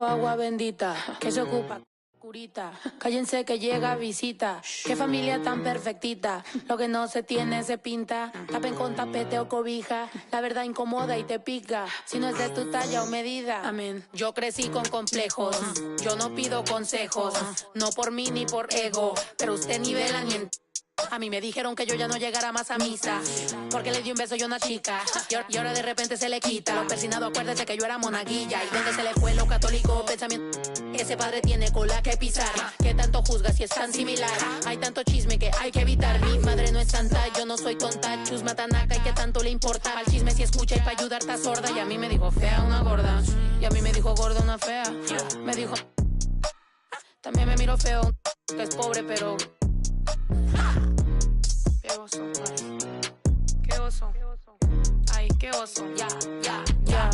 Agua bendita, que se ocupa, curita. Cállense que llega visita. Qué familia tan perfectita. Lo que no se tiene se pinta. Tapen con tapete o cobija. La verdad incomoda y te pica. Si no es de tu talla o medida. Amén. Yo crecí con complejos. Yo no pido consejos. No por mí ni por ego. Pero usted nivela ni en... A mí me dijeron que yo ya no llegara más a misa porque le di un beso yo a una chica y ahora de repente se le quita. Lo persinado, acuérdese que yo era monaguilla. ¿Y dónde se le fue lo católico pensamiento? Ese padre tiene cola que pisar. Que tanto juzga si es tan similar. Hay tanto chisme que hay que evitar. Mi madre no es santa, yo no soy tonta. Chusma tanaca y que tanto le importa. Al chisme si escucha y para ayudar está sorda. Y a mí me dijo fea una gorda. Y a mí me dijo gorda una fea. Me dijo... También me miro feo, que es pobre pero... Qué oso, qué oso, ay, qué oso, ya,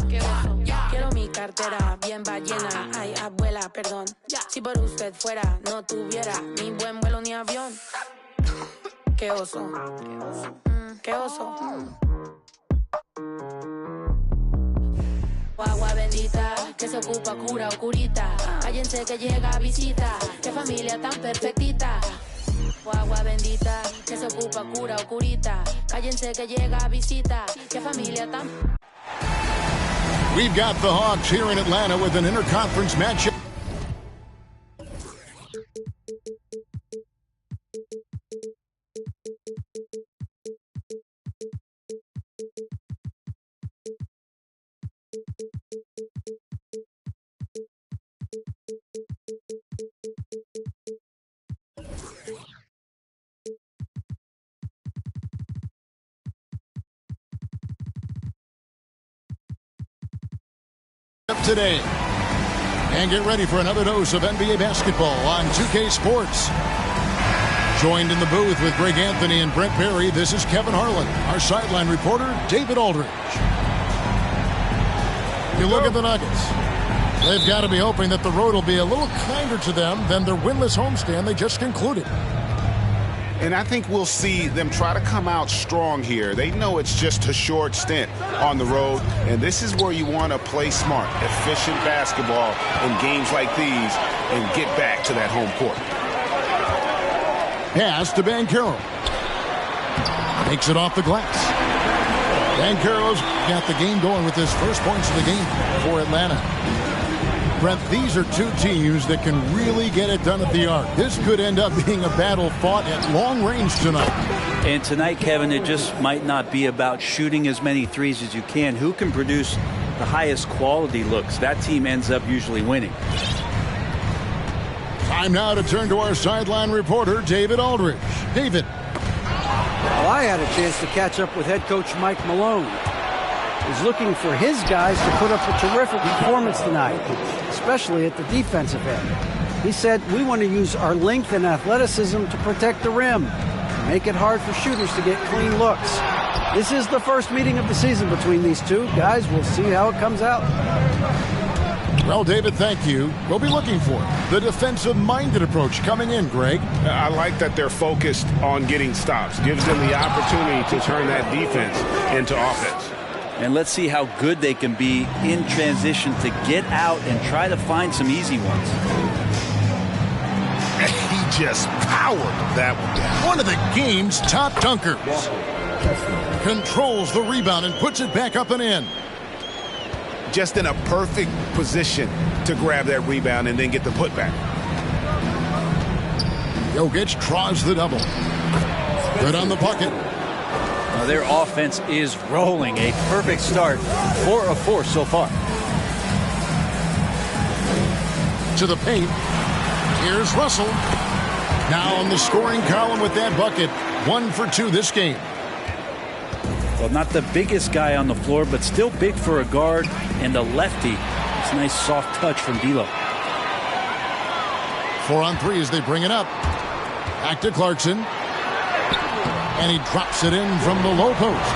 qué oso. Quiero mi cartera bien ballena, ay, abuela, perdón. Si por usted fuera, no tuviera ni buen vuelo ni avión. Qué oso, qué oso. Agua bendita, que se ocupa cura o curita. Cállense que llega visita, qué familia tan perfectita. Agua bendita, que se ocupa cura o curita. Cállense que llega visita, qué familia tan... We've got the Hawks here in Atlanta with an interconference matchup. Today. And get ready for another dose of NBA basketball on 2K Sports. Joined in the booth with Greg Anthony and Brent Perry, this is Kevin Harlan. Our sideline reporter, David Aldridge. You look at the Nuggets. They've got to be hoping that the road will be a little kinder to them than their winless homestand they just concluded. And I think we'll see them try to come out strong here. They know it's just a short stint on the road, and this is where you want to play smart, efficient basketball in games like these and get back to that home court. Pass to Banchero. Takes it off the glass. Banchero's got the game going with his first points of the game for Atlanta. Brent, these are two teams that can really get it done at the arc. This could end up being a battle fought at long range tonight. And tonight, Kevin, it just might not be about shooting as many threes as you can. Who can produce the highest quality looks? That team ends up usually winning. Time now to turn to our sideline reporter, David Aldridge. David. Well, I had a chance to catch up with head coach Mike Malone. He's looking for his guys to put up a terrific performance tonight, especially at the defensive end. He said, we want to use our length and athleticism to protect the rim, make it hard for shooters to get clean looks. This is the first meeting of the season between these two. Guys, we'll see how it comes out. Well, David, thank you. We'll be looking for the defensive-minded approach coming in, Greg. I like that they're focused on getting stops. Gives them the opportunity to turn that defense into offense. And let's see how good they can be in transition to get out and try to find some easy ones. He just powered that one down. One of the game's top dunkers. Controls the rebound and puts it back up and in. Just in a perfect position to grab that rebound and then get the putback. Jokic draws the double. Good on the bucket. Their offense is rolling. A perfect start. 4 of 4 so far. To the paint. Here's Russell. Now on the scoring column with that bucket. 1 for 2 this game. Well, not the biggest guy on the floor, but still big for a guard and a lefty. It's a nice soft touch from D'Lo. 4 on 3 as they bring it up. Back to Clarkson. And he drops it in from the low post.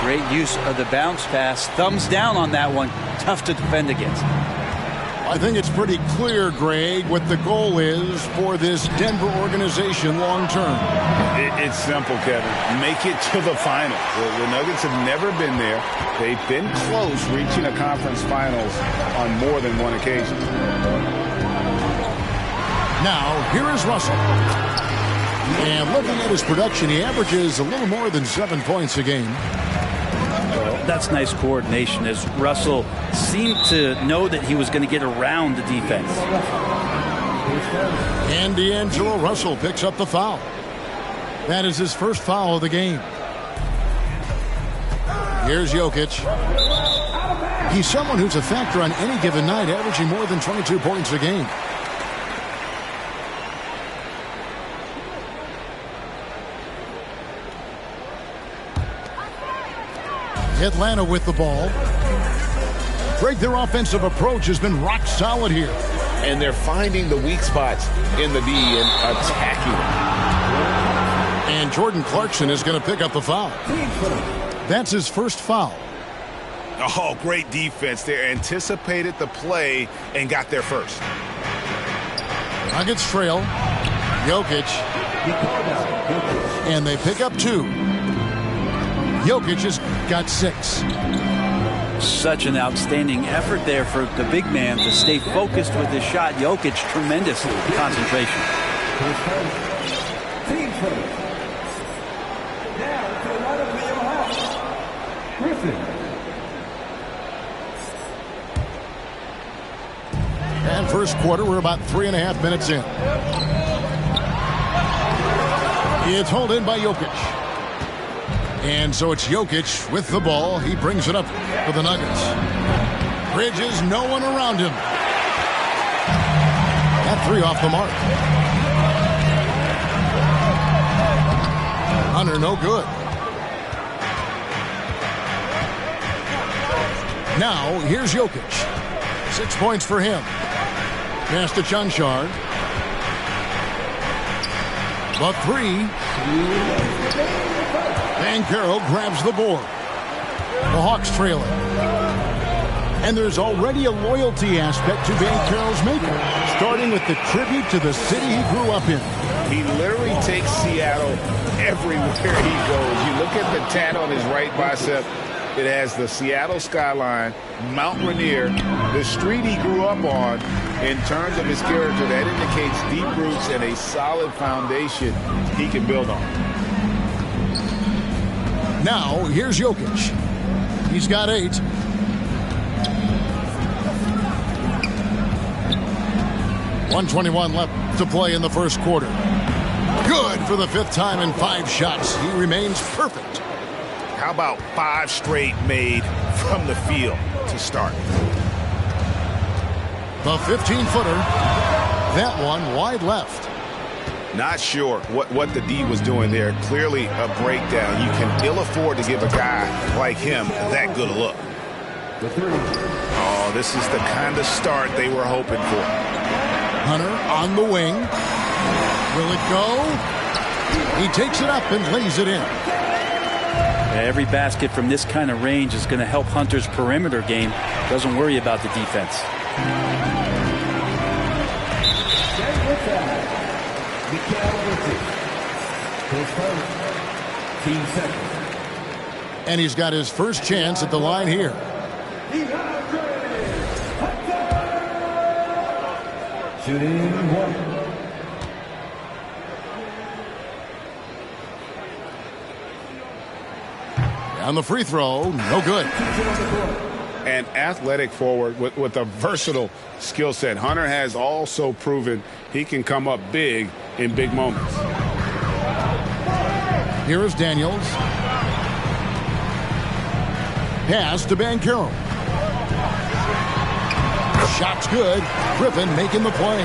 Great use of the bounce pass. Thumbs down on that one. Tough to defend against. I think it's pretty clear, Greg, what the goal is for this Denver organization long term. It's simple, Kevin. Make it to the finals. The Nuggets have never been there. They've been close reaching a conference finals on more than one occasion. Now, here is Russell. And looking at his production, he averages a little more than 7 points a game. That's nice coordination, as Russell seemed to know that he was going to get around the defense. And D'Angelo Russell picks up the foul. That is his first foul of the game. Here's Jokic. He's someone who's a factor on any given night, averaging more than 22 points a game. Atlanta with the ball. Greg, their offensive approach has been rock solid here. And they're finding the weak spots in the D and attacking them. And Jordan Clarkson is going to pick up the foul. That's his first foul. Oh, great defense. They anticipated the play and got there first. Nuggets trail. Jokic. And they pick up 2. Jokic has got 6. Such an outstanding effort there for the big man to stay focused with his shot. Jokic, tremendous concentration. And first quarter, we're about 3.5 minutes in. It's hauled in by Jokic. And so it's Jokic with the ball. He brings it up for the Nuggets. Bridges, no one around him. That 3 off the mark. Hunter, no good. Now, here's Jokic. 6 points for him. Pass to Chanchar. The 3. Banchero grabs the board. The Hawks trailing. And there's already a loyalty aspect to Banchero's maker, starting with the tribute to the city he grew up in. He literally takes Seattle everywhere he goes. You look at the tat on his right bicep. It has the Seattle skyline, Mount Rainier, the street he grew up on. In terms of his character, that indicates deep roots and a solid foundation he can build on. Now, here's Jokic. He's got 8. .121 left to play in the first quarter. Good for the 5th time in 5 shots. He remains perfect. How about 5 straight made from the field to start? The 15-footer. That one wide left. Not sure what the D was doing there. Clearly a breakdown. You can ill afford to give a guy like him that good a look. Oh, this is the kind of start they were hoping for. Hunter on the wing. Will it go? He takes it up and lays it in. Every basket from this kind of range is going to help Hunter's perimeter game. Doesn't worry about the defense. And he's got his first chance at the line here. Shooting 1. On the free throw, no good. An athletic forward with a versatile skill set. Hunter has also proven he can come up big in big moments. Here is Daniels. Pass to Banchero. Shot's good. Griffin making the play.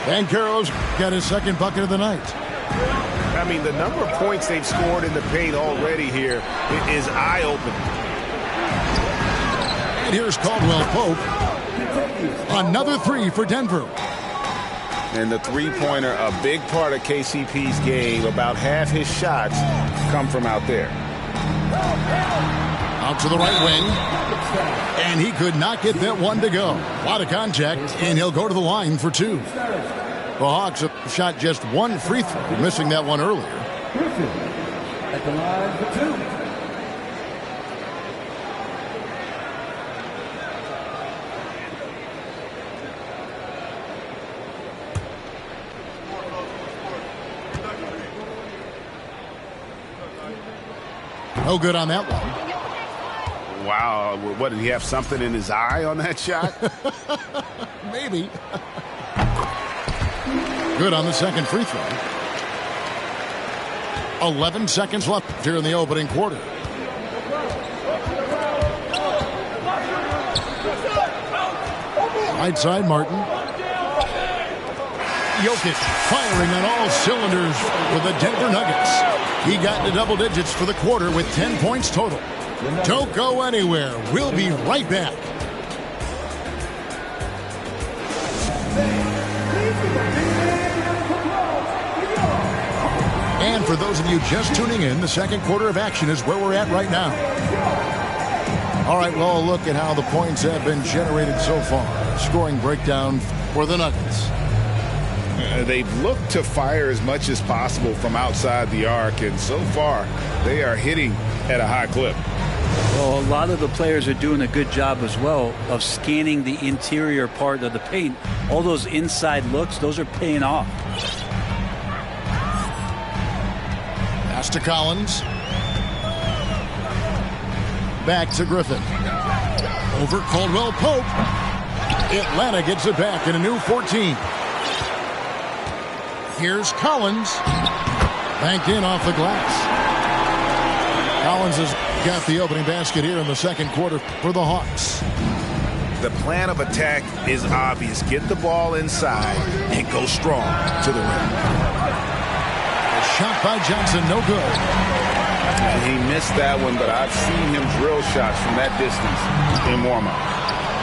Banchero's got his second bucket of the night. I mean, the number of points they've scored in the paint already here is eye-opening. And here's Caldwell Pope. Another 3 for Denver. And the three-pointer, a big part of KCP's game. About half his shots come from out there. Out to the right wing. And he could not get that one to go. A lot of contact, and he'll go to the line for 2. The Hawks have shot just 1 free throw, missing that one earlier. At the line for 2. No good on that one. Wow, what, did he have something in his eye on that shot? Maybe. Good on the second free throw. 11 seconds left here in the opening quarter. Right side, Martin. Jokic firing on all cylinders for the Denver Nuggets. He got into double digits for the quarter with 10 points total. Don't go anywhere. We'll be right back. And for those of you just tuning in, the second quarter of action is where we're at right now. All right, well, look at how the points have been generated so far. Scoring breakdown for the Nuggets. They've looked to fire as much as possible from outside the arc, and so far they are hitting at a high clip. Well, a lot of the players are doing a good job as well of scanning the interior part of the paint. All those inside looks, those are paying off. Pass to Collins. Back to Griffin. Over Caldwell Pope. Atlanta gets it back in a new 14. Here's Collins. Banked in off the glass. Collins has got the opening basket here in the second quarter for the Hawks. The plan of attack is obvious. Get the ball inside and go strong to the rim. A shot by Johnson, no good. And he missed that one, but I've seen him drill shots from that distance in warm-up.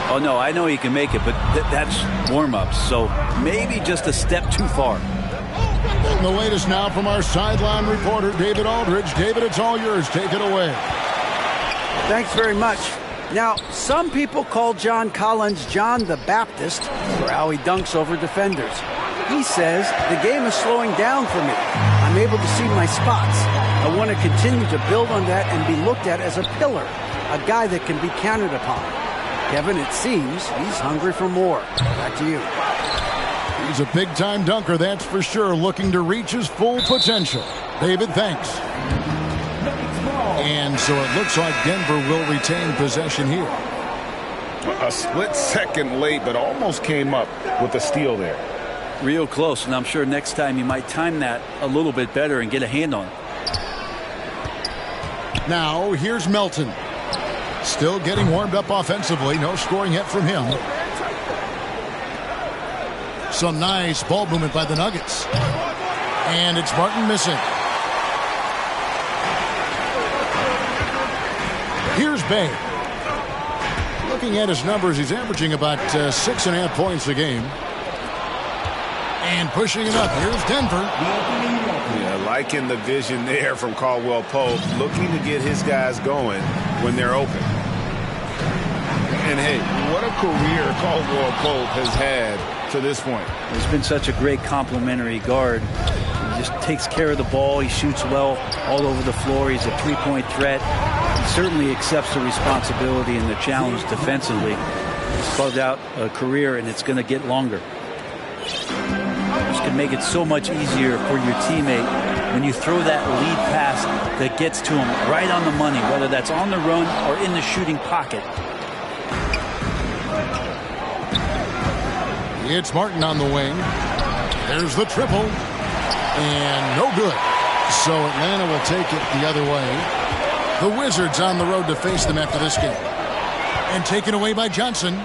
Oh, no, I know he can make it, but that's warm-ups, so maybe just a step too far. And the latest now from our sideline reporter, David Aldridge. David, it's all yours. Take it away. Thanks very much. Now, some people call John Collins John the Baptist for how he dunks over defenders. He says, the game is slowing down for me. I'm able to see my spots. I want to continue to build on that and be looked at as a pillar, a guy that can be counted upon. Kevin, it seems he's hungry for more. Back to you. He's a big-time dunker, that's for sure, looking to reach his full potential. David, thanks. And so it looks like Denver will retain possession here. A split second late, but almost came up with a steal there. Real close, and I'm sure next time you might time that a little bit better and get a hand on it. Now, here's Melton. Still getting warmed up offensively. No scoring yet from him. Some nice ball movement by the Nuggets. And it's Martin missing. Here's Bay. Looking at his numbers, he's averaging about 6.5 points a game. And pushing it up. Here's Denver. Yeah, liking the vision there from Caldwell Pope. Looking to get his guys going when they're open. And hey, what a career Caldwell Pope has had to this point. He's been such a great complimentary guard. He just takes care of the ball. He shoots well all over the floor. He's a three-point threat. He certainly accepts the responsibility and the challenge defensively. He's carved out a career, and it's going to get longer. This can make it so much easier for your teammate when you throw that lead pass that gets to him right on the money, whether that's on the run or in the shooting pocket. It's Martin on the wing. There's the triple. And no good. So Atlanta will take it the other way. The Wizards on the road to face them after this game. And taken away by Johnson.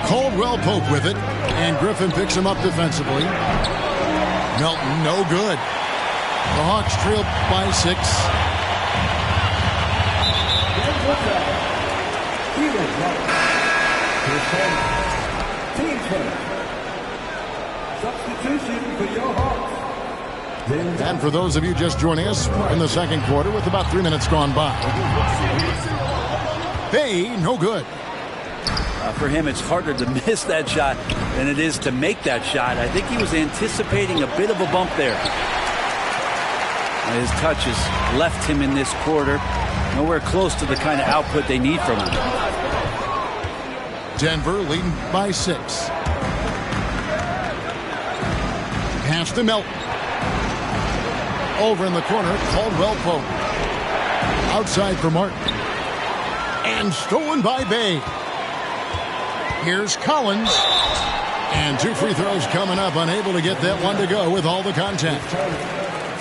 Caldwell Pope with it. And Griffin picks him up defensively. Melton, no good. The Hawks trail by 6. Team first. Substitution for your Hawks. And for those of you just joining us, in the second quarter with about 3 minutes gone by. Bay, no good. For him, it's harder to miss that shot than it is to make that shot. I think he was anticipating a bit of a bump there. His touches left him in this quarter nowhere close to the kind of output they need from him. Denver leading by 6. Pass to Melton. Over in the corner, Caldwell Pope. Outside for Martin. And stolen by Bay. Here's Collins. And 2 free throws coming up, unable to get that one to go with all the contact.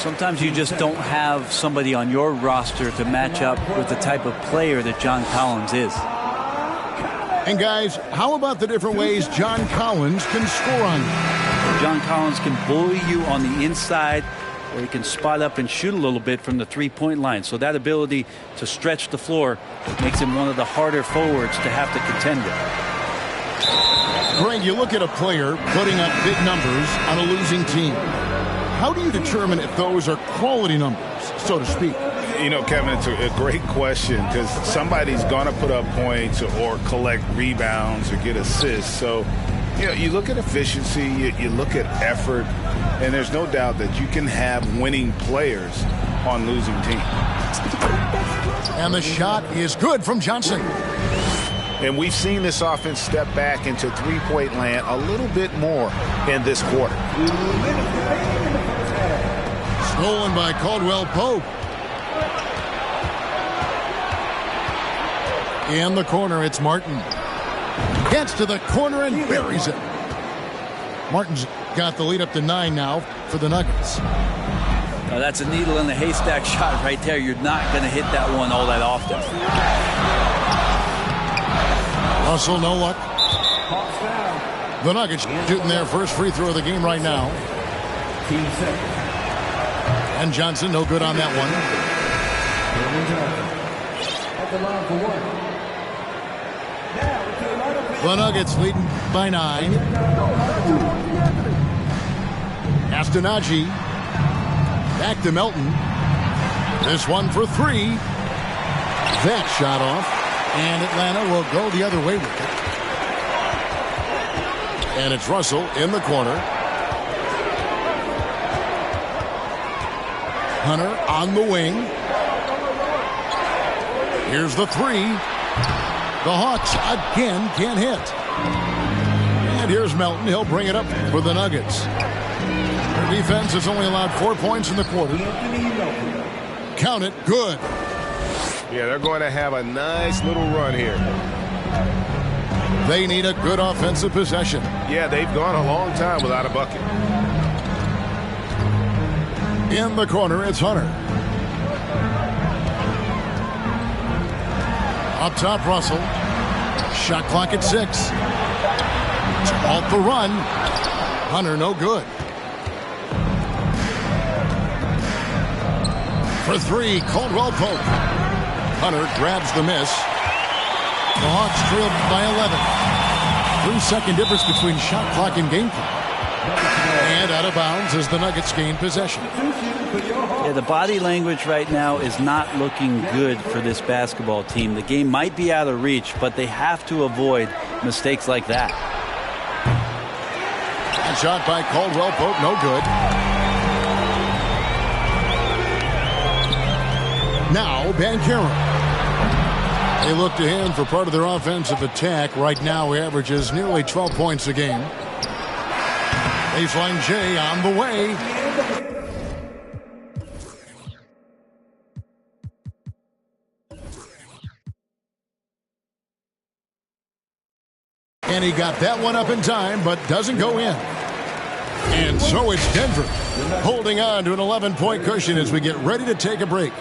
Sometimes you just don't have somebody on your roster to match up with the type of player that John Collins is. And guys, how about the different ways John Collins can score on you? John Collins can bully you on the inside, or he can spot up and shoot a little bit from the three-point line. So that ability to stretch the floor makes him one of the harder forwards to have to contend with. Greg, you look at a player putting up big numbers on a losing team. How do you determine if those are quality numbers, so to speak? You know, Kevin, it's a great question because somebody's going to put up points or collect rebounds or get assists. So, you know, you look at efficiency, you look at effort, and there's no doubt that you can have winning players on losing teams. And the shot is good from Johnson. And we've seen this offense step back into three-point land a little bit more in this quarter. Stolen by Caldwell Pope. In the corner, it's Martin. Gets to the corner and buries it. Martin's got the lead up to 9 now for the Nuggets. Now that's a needle in the haystack shot right there. You're not going to hit that one all that often. Russell, no luck. The Nuggets shooting their first free throw of the game right now. And Johnson, no good on that one. The Nuggets leading by 9. Astonagi. Back to Melton. This one for 3. That shot off. And Atlanta will go the other way with it. And it's Russell in the corner. Hunter on the wing. Here's the 3. The Hawks again can't hit. And here's Melton. He'll bring it up for the Nuggets. Their defense has only allowed 4 points in the quarter. Count it. Good. Yeah, they're going to have a nice little run here. They need a good offensive possession. Yeah, they've gone a long time without a bucket. In the corner, it's Hunter. Up top, Russell. Shot clock at 6. To halt the run. Hunter, no good. For 3, Caldwell Pope. Hunter grabs the miss. The Hawks trailed by 11. 3-second difference between shot clock and game clock. And out of bounds as the Nuggets gain possession. Yeah, the body language right now is not looking good for this basketball team. The game might be out of reach, but they have to avoid mistakes like that. And shot by Caldwell Pope, no good. Now, Banchero. They look to him for part of their offensive attack. Right now, he averages nearly 12 points a game. Baseline J on the way. And he got that one up in time, but doesn't go in. And so it's Denver holding on to an 11-point cushion as we get ready to take a break.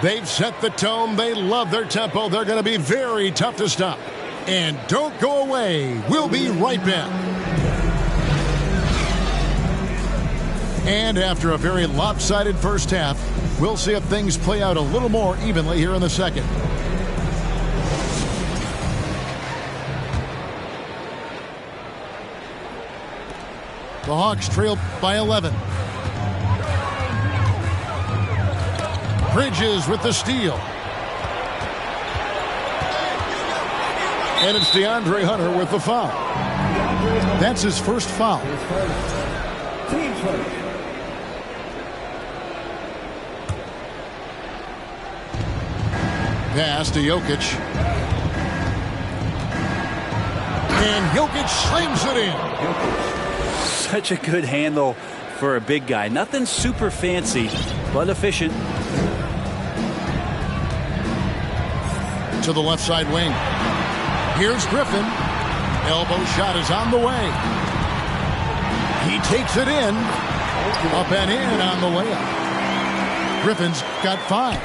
They've set the tone. They love their tempo. They're going to be very tough to stop. And don't go away. We'll be right back. And after a very lopsided first half, we'll see if things play out a little more evenly here in the second. The Hawks trail by 11. Bridges with the steal. And it's DeAndre Hunter with the foul. That's his first foul. Team first. Pass to Jokic. And Jokic slings it in. Such a good handle for a big guy. Nothing super fancy, but efficient. To the left side wing. Here's Griffin. Elbow shot is on the way. He takes it in. Up and in on the layup. Griffin's got 5.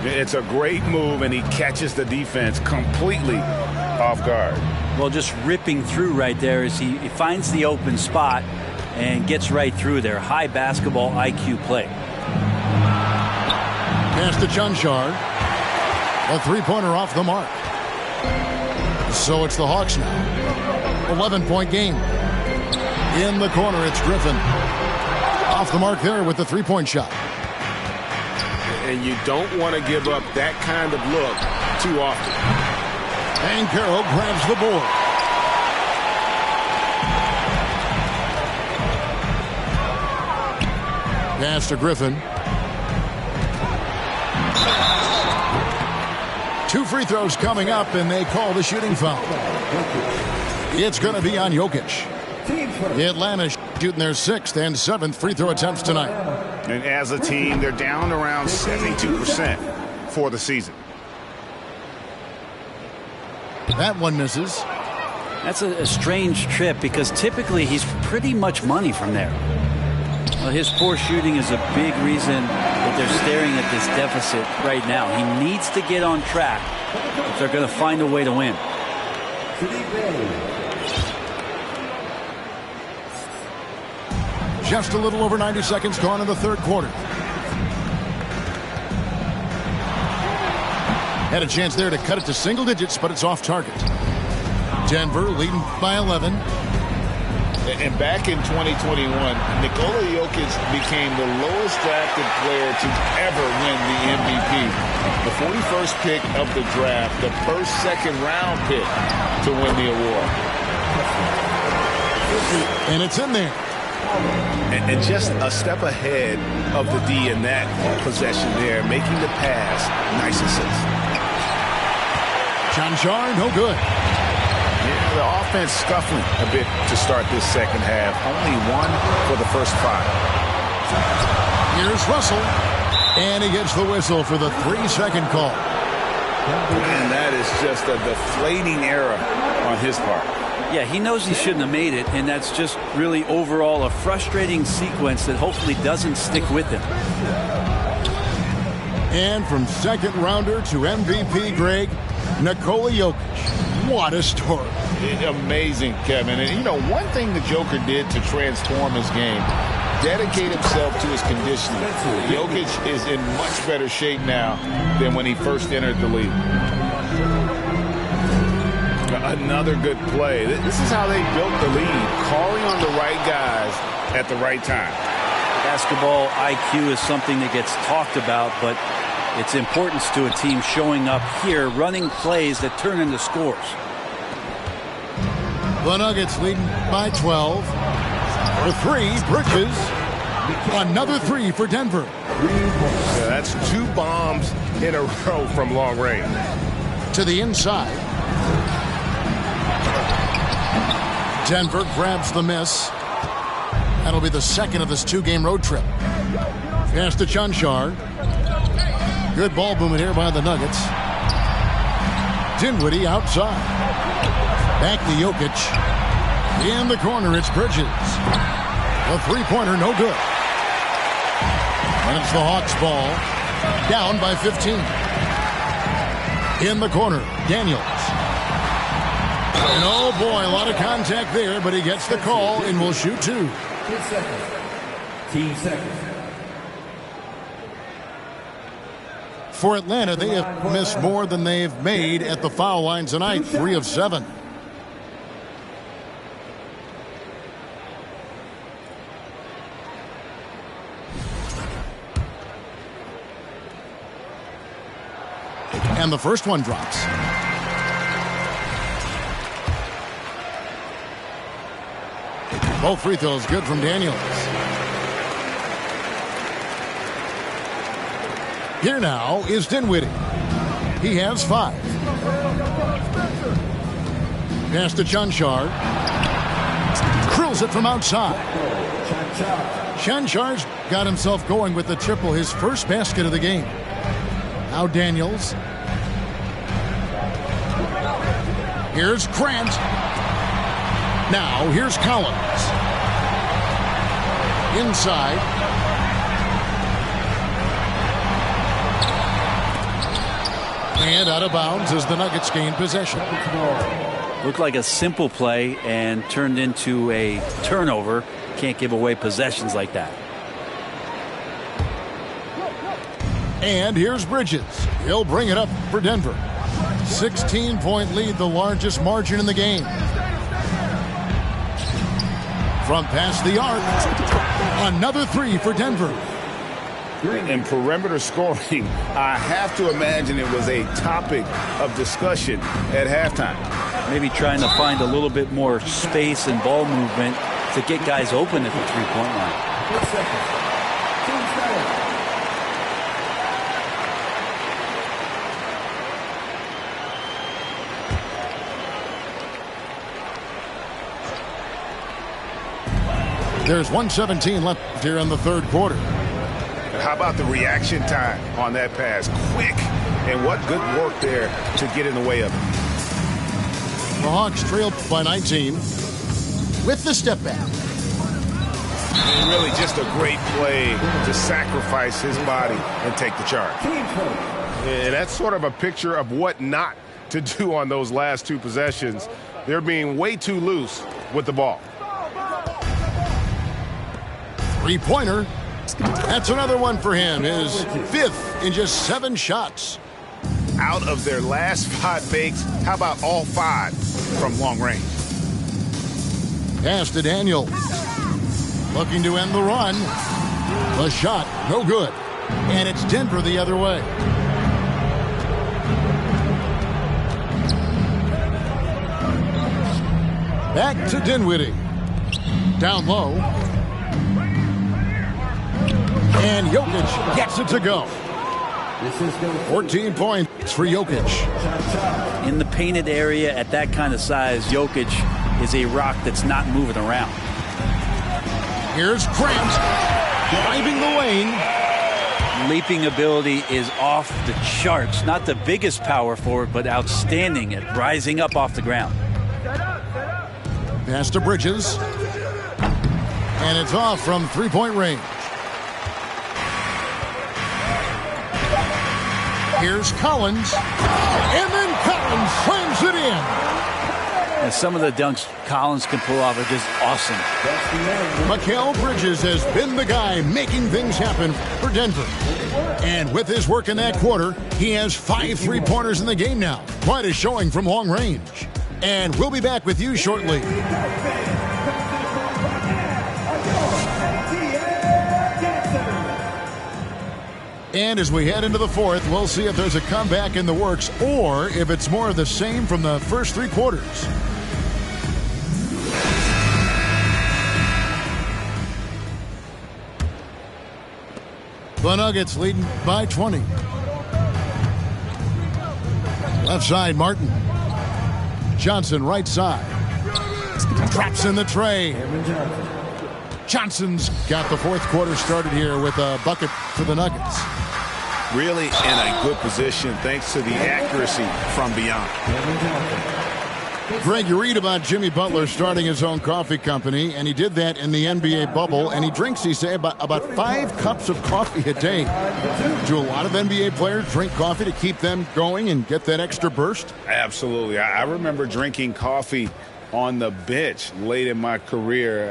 It's a great move, and he catches the defense completely off guard. Well, just ripping through right there as he finds the open spot and gets right through there. High basketball IQ play. Pass to Chunchard. A three-pointer off the mark. So it's the Hawks now. 11-point game. In the corner, it's Griffin. Off the mark there with the three-point shot. And you don't want to give up that kind of look too often. And Carroll grabs the board. Pass to Griffin. 2 free throws coming up, and they call the shooting foul. It's going to be on Jokic. Atlanta shooting their 6th and 7th free throw attempts tonight. And as a team, they're down around 72% for the season. That one misses. That's a strange trip because typically he's pretty much money from there. Well, his poor shooting is a big reason that they're staring at this deficit right now. He needs to get on track if they're going to find a way to win. Just a little over 90 seconds gone in the third quarter. Had a chance there to cut it to single digits, but it's off target. Denver leading by 11. And back in 2021, Nikola Jokic became the lowest drafted player to ever win the MVP. The 41st pick of the draft, the first second-round pick to win the award. And it's in there. And just a step ahead of the D in that possession there, making the pass. Nice assist. Chonchar, no good. Yeah, the offense scuffling a bit to start this second half. Only 1 for the first 5. Here's Russell. And he gets the whistle for the 3-second call. And that is just a deflating error on his part. Yeah, he knows he shouldn't have made it, and that's just really overall a frustrating sequence that hopefully doesn't stick with him. And from second rounder to MVP, Greg, Nikola Jokic. What a story. Amazing, Kevin. And, you know, one thing the Joker did to transform his game, dedicate himself to his conditioning. Jokic is in much better shape now than when he first entered the league. Another good play. This is how they built the lead, calling on the right guys at the right time. Basketball IQ is something that gets talked about, but its importance to a team showing up here, running plays that turn into scores. The Nuggets leading by 12. For 3, Bridges. Another 3 for Denver. Yeah, that's 2 bombs in a row from long range. To the inside. Denver grabs the miss. That'll be the second of this 2-game road trip. Pass to Chunchar. Good ball movement here by the Nuggets. Dinwiddie outside. Back to Jokic. In the corner, it's Bridges. A 3-pointer, no good. And it's the Hawks ball. Down by 15. In the corner, Daniels. And oh boy, a lot of contact there, but he gets the call and will shoot 2. 10 seconds. 10 seconds. For Atlanta, they have missed more than they've made at the foul line tonight, 3 of 7. And the first one drops. Both free throws good from Daniels. Here now is Dinwiddie. He has 5. Pass to Chanchar. Curls it from outside. Chanchar's got himself going with the triple, his first basket of the game. Now Daniels. Here's Grant. Now here's Collins. Inside. And out of bounds as the Nuggets gain possession. Looked like a simple play and turned into a turnover. Can't give away possessions like that. And here's Bridges. He'll bring it up for Denver. 16-point lead, the largest margin in the game. From past the arc, another 3 for Denver. And perimeter scoring, I have to imagine it was a topic of discussion at halftime. Maybe trying to find a little bit more space and ball movement to get guys open at the three-point line. There's 1:17 left here in the third quarter. How about the reaction time on that pass? Quick, and what good work there to get in the way of it. The Hawks trailed by 19 with the step back. And really just a great play to sacrifice his body and take the charge. And that's sort of a picture of what not to do on those last 2 possessions. They're being way too loose with the ball. Three-pointer. That's another one for him. His 5th in just 7 shots. Out of their last 5 makes, how about all 5 from long range? Pass to Daniels. Looking to end the run. The shot, no good. And it's Denver the other way. Back to Dinwiddie. Down low. And Jokic gets it to go. 14 points for Jokic. In the painted area at that kind of size, Jokic is a rock that's not moving around. Here's Grant driving the lane. Leaping ability is off the charts. Not the biggest power forward, but outstanding at rising up off the ground. Pass to Bridges. And it's off from three-point range. Here's Collins. And then Collins slams it in. And some of the dunks Collins can pull off are just awesome. Mikal Bridges has been the guy making things happen for Denver. And with his work in that quarter, he has 5 three-pointers in the game now. Quite a showing from long range. And we'll be back with you shortly. And as we head into the fourth, we'll see if there's a comeback in the works or if it's more of the same from the first 3 quarters. The Nuggets leading by 20. Left side, Martin. Johnson, right side. Traps in the tray. Johnson's got the fourth quarter started here with a bucket for the Nuggets. Really in a good position thanks to the accuracy from beyond. Greg, you read about Jimmy Butler starting his own coffee company, and he did that in the NBA bubble, and he drinks, he said, about 5 cups of coffee a day. Do a lot of NBA players drink coffee to keep them going and get that extra burst? Absolutely. I remember drinking coffee on the bench late in my career.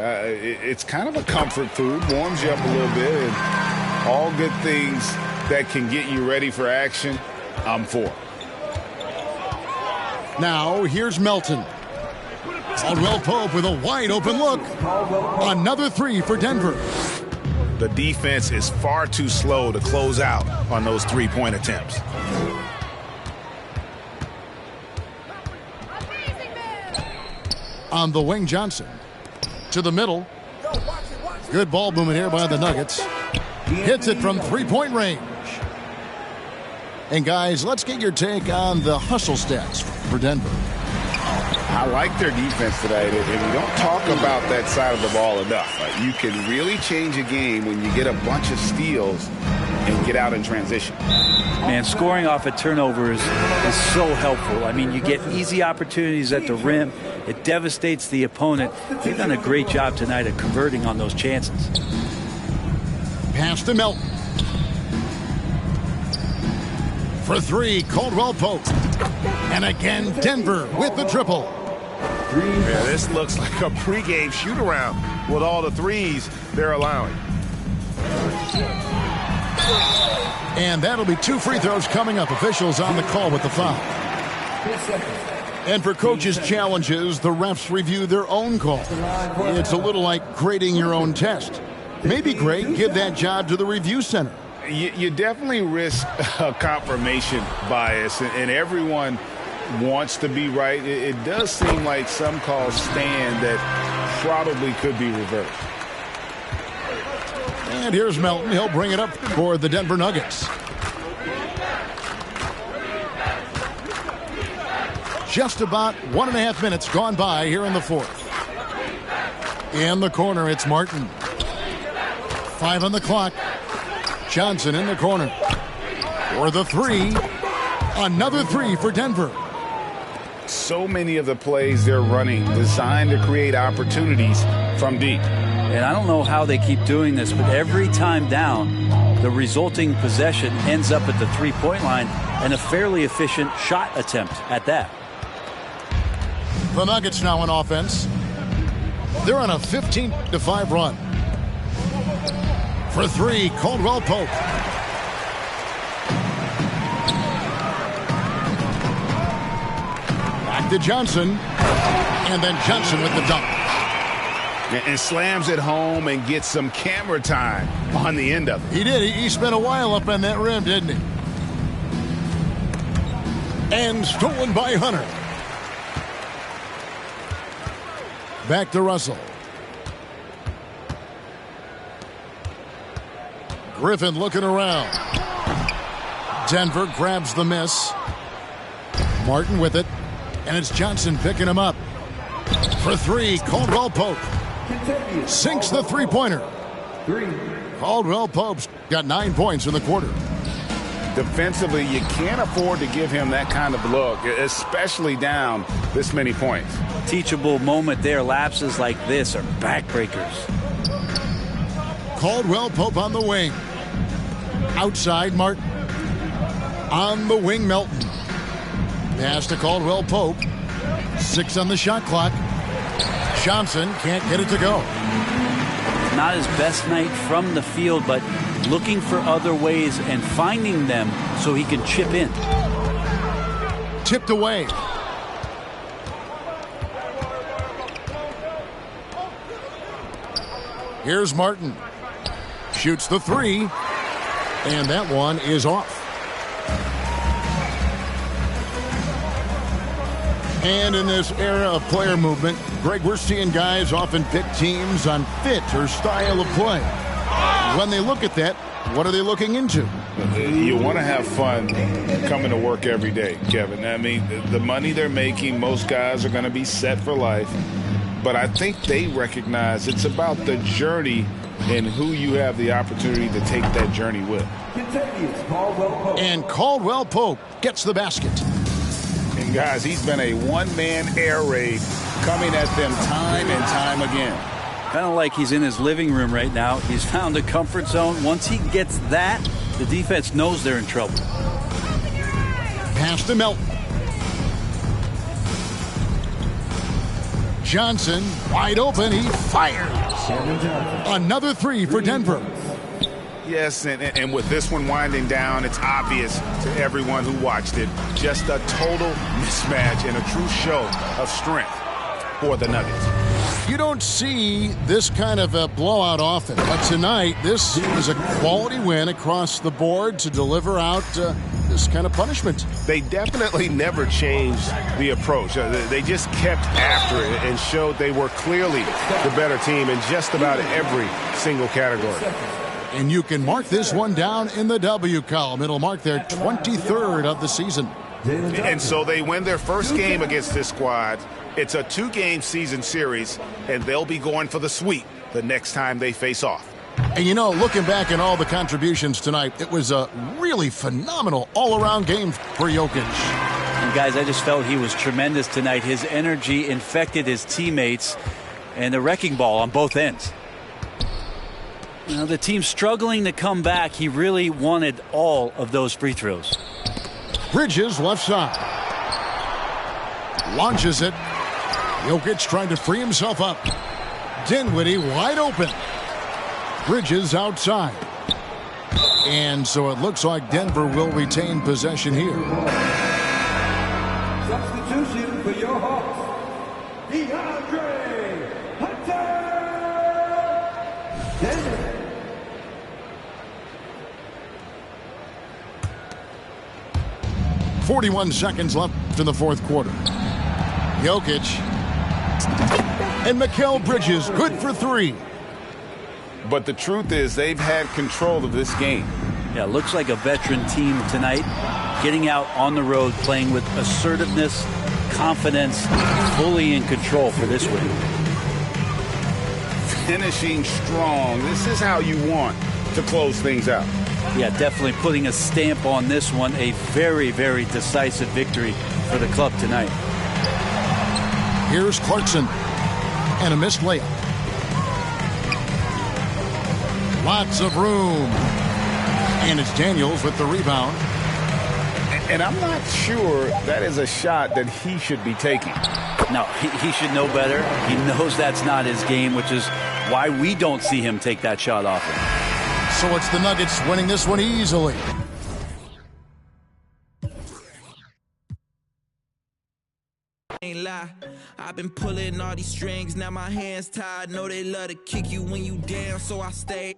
It's kind of a comfort food, warms you up a little bit, and all good things that can get you ready for action, I'm for. Now, here's Melton. Caldwell Pope with a wide-open look. Another 3 for Denver. The defense is far too slow to close out on those three-point attempts. On the wing, Johnson. To the middle. Good ball movement here by the Nuggets. Hits it from three-point range. And guys, let's get your take on the hustle stats for Denver. I like their defense today, and we don't talk about that side of the ball enough. You can really change a game when you get a bunch of steals and get out in transition. Man, scoring off of turnovers is so helpful. I mean, you get easy opportunities at the rim. It devastates the opponent. They've done a great job tonight of converting on those chances. Pass to Melton. For three, Caldwell Pope. And again, Denver with the triple. Yeah, this looks like a pregame shoot-around with all the threes they're allowing. And that'll be 2 free throws coming up. Officials on the call with the foul. And for coaches' challenges, the refs review their own call. It's a little like grading your own test. Maybe great, give that job to the review center. You definitely risk a confirmation bias, and everyone wants to be right. It does seem like some calls stand that probably could be reversed. And here's Melton. He'll bring it up for the Denver Nuggets. Just about 1.5 minutes gone by here in the fourth. In the corner, it's Martin. 5 on the clock. Johnson in the corner. For the three. Another three for Denver. So many of the plays they're running designed to create opportunities from deep. And I don't know how they keep doing this, but every time down, the resulting possession ends up at the three-point line and a fairly efficient shot attempt at that. The Nuggets now on offense. They're on a 15-5 run. For three, Caldwell Pope. Back to Johnson. And then Johnson with the dunk. And slams it home and gets some camera time on the end of it. He did. He spent a while up on that rim, didn't he? And stolen by Hunter. Back to Russell. Griffin looking around. Denver grabs the miss. Martin with it. And it's Johnson picking him up. For three, Caldwell Pope. Sinks the three-pointer. Caldwell Pope's got 9 points in the quarter. Defensively, you can't afford to give him that kind of look, especially down this many points. Teachable moment there. Lapses like this are backbreakers. Caldwell Pope on the wing. Outside, Martin. On the wing, Melton. Pass to Caldwell Pope. 6 on the shot clock. Johnson can't get it to go. Not his best night from the field, but looking for other ways and finding them so he can chip in. Tipped away. Here's Martin. Shoots the three. And that one is off. And in this era of player movement, Greg, we're seeing guys often pick teams on fit or style of play. When they look at that, what are they looking into? You want to have fun coming to work every day, Kevin. I mean, the money they're making, most guys are going to be set for life. But I think they recognize it's about the journey and who you have the opportunity to take that journey with. And Caldwell Pope gets the basket. And guys, he's been a one-man air raid coming at them time and time again. Kind of like he's in his living room right now. He's found a comfort zone. Once he gets that, the defense knows they're in trouble. Pass to Melton. Johnson wide open. He fires. Another three for Denver. Yes, and with this one winding down, it's obvious to everyone who watched it. Just a total mismatch and a true show of strength for the Nuggets. You don't see this kind of a blowout often, but tonight this is a quality win across the board to deliver out this kind of punishment. They definitely never changed the approach. They just kept after it and showed they were clearly the better team in just about every single category. And you can mark this one down in the W column. It'll mark their 23rd of the season. And so they win their first game against this squad. It's a 2-game season series, and they'll be going for the sweep the next time they face off. And you know, looking back at all the contributions tonight, it was a really phenomenal all-around game for Jokic. And guys, I just felt he was tremendous tonight. His energy infected his teammates, and the wrecking ball on both ends. You know, the team struggling to come back. He really wanted all of those free throws. Bridges left side. Launches it. Jokic trying to free himself up. Dinwiddie wide open. Bridges outside. And so it looks like Denver will retain possession here. Substitution for your Hawks, DeAndre Hunter. 41 seconds left in the fourth quarter. Jokic. And Mikal Bridges, good for 3. But the truth is they've had control of this game. Yeah, looks like a veteran team tonight, getting out on the road, playing with assertiveness, confidence, fully in control for this win. Finishing strong. This is how you want to close things out. Yeah, definitely putting a stamp on this one. A very, very decisive victory for the club tonight. Here's Clarkson. And a missed layup. Lots of room. And it's Daniels with the rebound. And I'm not sure that is a shot that he should be taking. No, he should know better. He knows that's not his game, which is why we don't see him take that shot often. So it's the Nuggets winning this one easily. Ain't lie, I've been pulling all these strings, now my hands tied. Know they love to kick you when you down, so I stay.